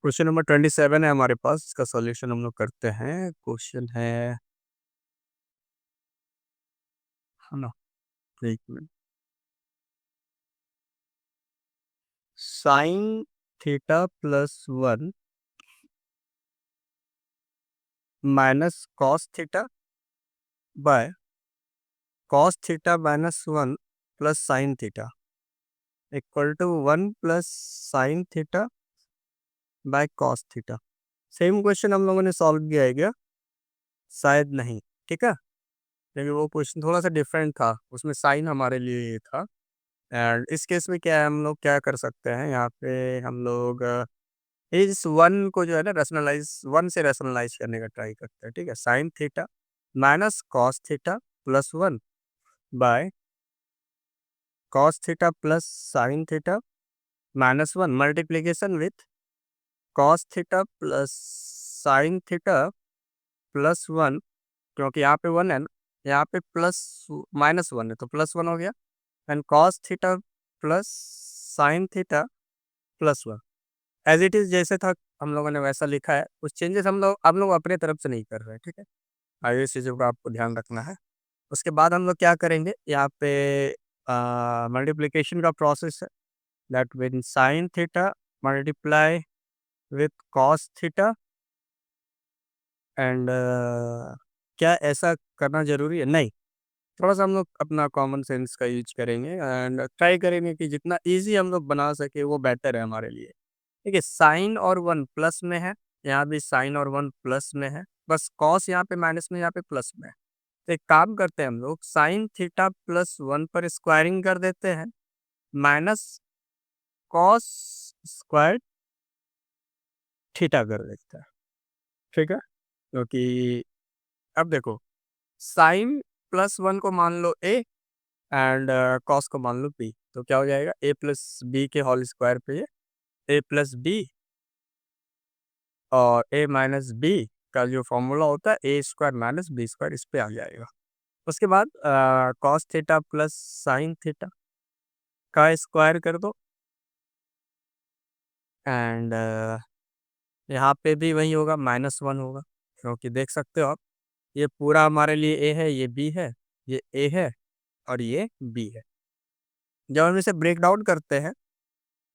Question number 27 है हमारे पास, इसका सॉल्यूशन हम लोग करते हैं। क्वेश्चन है ना, एक minute. Sine theta plus 1 minus cos theta by cos theta minus 1 plus sine theta equal to 1 plus sine theta by cos theta. Same question हम लोगों ने सॉल्व किया है क्या? शायद नहीं। ठीक है, क्योंकि वो क्वेश्चन थोड़ा सा डिफरेंट था, उसमें साइन हमारे लिए ये था। एंड इस केस में क्या है, हम लोग क्या कर सकते हैं, यहाँ पे हम लोग इस वन को जो है ना रैशनलाइज, वन से रैशनलाइज करने का ट्राई करते हैं। ठीक है, sign theta minus cos theta plus 1 by cos theta plus sine theta minus 1 multiplication with cos theta plus sine theta plus 1, क्योंकि यहाँ पे 1 है ना, यहाँ पे प्लस माइनस 1 है तो प्लस 1 हो गया। And cos theta plus sine theta plus 1 as it is जैसे था हम लोगों ने वैसा लिखा है, कुछ चेंजेस हम लोग अपने तरफ से नहीं कर रहे हैं। ठीक है, आगे इस चीज़ों का आपको ध्यान रखना है। उसके बाद हम लोग क्या करेंगे, यहाँ पे मल्टीप्लिकेशन का प्रोसेस है। That mean sine theta multiply with cos theta. And क्या ऐसा करना जरूरी है? नहीं, थोड़ा सा हम लोग अपना कॉमन सेंस का यूज करेंगे एंड ट्राई करेंगे कि जितना इजी हम लोग बना सके वो बेटर है हमारे लिए। ठीक है, साइन और 1 प्लस में है, यहाँ भी साइन और 1 प्लस में है, बस कॉस यहाँ पे माइनस में, यहाँ पे प्लस में है। तो एक काम करते हैं, हम लोग साइन थीटा प्लस 1 पर स्क्वायरिंग कर देते हैं, माइनस कॉस स्क्वायर थीटा कर देते हैं। ठीक है, क्योंकि अब देखो, साइन प्लस 1 को मान लो ए एंड कॉस को मान लो बी, तो क्या हो जाएगा, ए प्लस बी के होल स्क्वायर पे ए प्लस बी और ए माइनस बी का जो फॉर्मूला होता है ए स्क्वायर माइनस बी स्क्वायर, इस पे आ जाएगा। उसके बाद cos theta plus sine theta का स्क्वायर कर दो एंड यहाँ पे भी वही होगा, -1 होगा, क्योंकि देख सकते हो आप, ये पूरा हमारे लिए ए है, ये बी है, ये ए है और ये बी है। जब हम इसे ब्रेक डाउन करते हैं,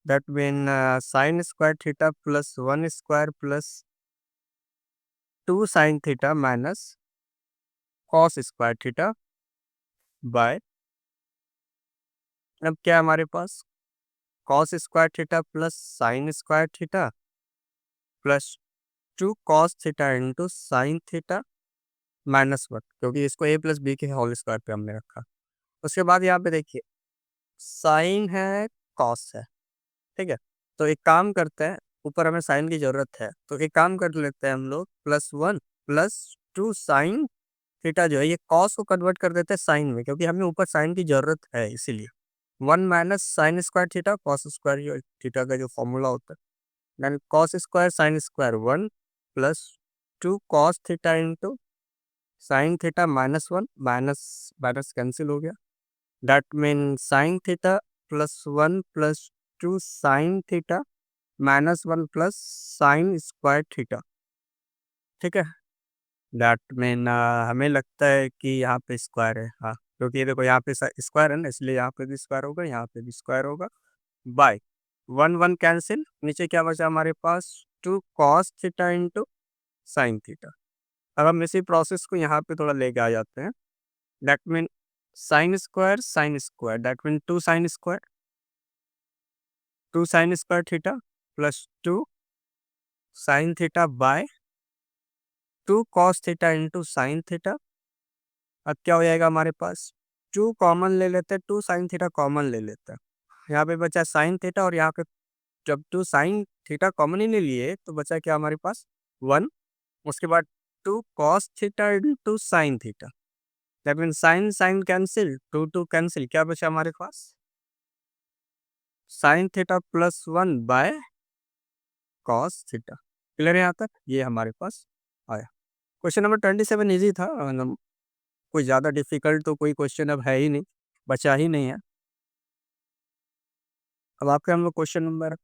that mean sine square theta plus 1 square plus 2 sine theta minus cos square theta by, अब क्या है हमारे पास, cos square theta plus sine square theta plus 2 cos theta into sine theta -1, क्योंकि इसको ए प्लस बी के whole square पे हमने रखा। उसके बाद यहाँ पे देखिए, साइन है कॉस है। ठीक है, तो एक काम करते हैं, ऊपर हमें साइन की जरूरत है, तो एक काम कर लेते हैं हम लोग, +1 प्लस 2 साइन थीटा जो है ये कॉस को कन्वर्ट कर देते हैं साइन में, क्योंकि हमें ऊपर साइन की जरूरत है, इसीलिए 1 minus sine square theta cos square theta का जो फॉर्मूला होता है, then cos square sine square 1 plus 2 cos theta into sine theta -1, minus minus cancel हो गया। That mean sine theta plus 1 plus 2 sine theta -1 plus sine square theta. ठीक है, that mean हमें लगता है कि यहाँ पे स्क्वायर है, हाँ, क्योंकि ये देखो यहाँ पे स्क्वायर है ना, इसलिए यहाँ पे भी स्क्वायर होगा, यहाँ पे भी स्क्वायर होगा। बाय 1 1 कैंसिल, नीचे क्या बचा हमारे पास, 2 cos theta into sine theta. अब हम इसी प्रोसेस को यहाँ पे थोड़ा लेके आ जाते हैं। That mean sine square that mean 2 sign square theta plus 2 sine theta bye 2 cos theta into sine theta. अब क्या हो जाएगा हमारे पास, 2 कॉमन ले लेते हैं, 2 साइन थीटा कॉमन ले लेते हैं, यहाँ पे बचा साइन थीटा और यहाँ पे जब 2 साइन थीटा कॉमन ही नहीं लिए तो बचा क्या हमारे पास, 1। उसके बाद 2 cos theta into sine theta, that mean sine sine cancel, 2 2 cancel, क्या बचा हमारे पास, sine theta plus 1 by cos theta. Clear है यहाँ तक, ये हमारे पास आया। क्वेश्चन नंबर 27 इजी था, मतलब कोई ज़्यादा डिफिकल्ट तो कोई क्वेश्चन अब है ही नहीं, बचा ही नहीं है। अब आपके हम लोग क्वेश्चन नंबर